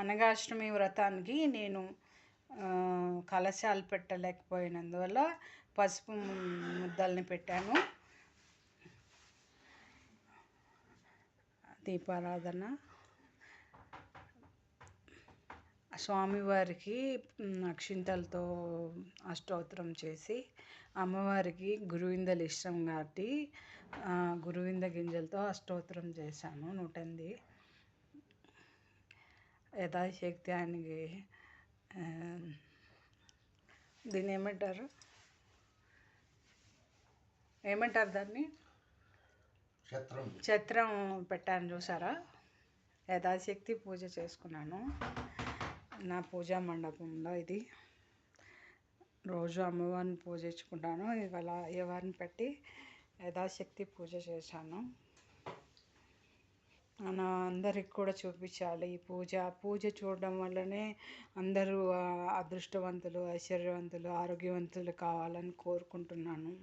అనగాష్టమి వ్రతానికి నేను కలశాలు పెట్టలేకపోయినందువల్ల పసుపు ముద్దల్ని పెట్టాను. దీపారాధన, స్వామివారికి అక్షింతలతో అష్టోత్తరం చేసి, అమ్మవారికి గురువిందలు ఇష్టం కాబట్టి గురువింద గింజలతో అష్టోత్తరం చేశాను 108. యథాశక్తి ఆయనకి దీన్ని ఏమంటారు దాన్ని ఛత్రం పెట్టాను చూసారా. యథాశక్తి పూజ చేసుకున్నాను నా పూజా మండపంలో. ఇది రోజు అమ్మవారిని పూజించుకుంటాను. ఇవాళ అయ్యవారిని పెట్టి యథాశక్తి పూజ చేశాను. అందరికి కూడా చూపించాలి ఈ పూజ చూడడం వల్లనే అందరూ అదృష్టవంతులు, ఐశ్వర్యవంతులు, ఆరోగ్యవంతులు కావాలని కోరుకుంటున్నాను.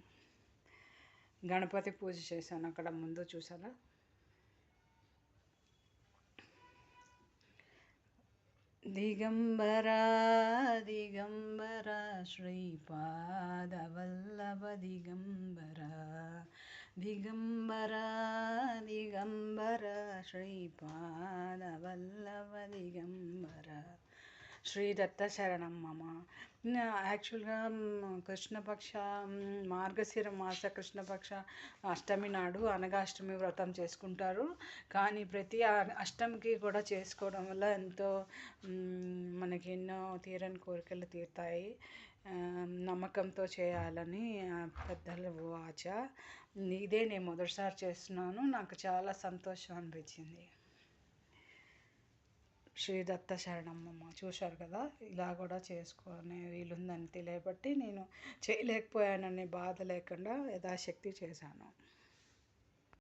గణపతి పూజ చేశాను అక్కడ ముందు చూసారా. దిగంబర దిగంబర శ్రీపాదవల్లభ దిగంబర దిగంబర దిగంబర శ్రీపాదవల్లభ దిగంబర. శ్రీ దత్త శరణం మమ. యాక్చువల్గా కృష్ణపక్ష మార్గశిర మాస కృష్ణపక్ష అష్టమి నాడు అనగాష్టమి వ్రతం చేసుకుంటారు. కానీ ప్రతి అష్టమికి కూడా చేసుకోవడం వల్ల ఎంతో మనకి ఎన్నో తీరని కోరికలు తీరుతాయి. నమ్మకంతో చేయాలని పెద్దల వాచ. ఇదే నేను మొదటిసారి చేస్తున్నాను. నాకు చాలా సంతోషం అనిపించింది. శ్రీ దత్త శరణమ్మ. చూశారు కదా, ఇలా కూడా చేసుకునే వీలుందని తెలియబట్టి నేను చేయలేకపోయాననే బాధ లేకుండా యథాశక్తి చేశాను.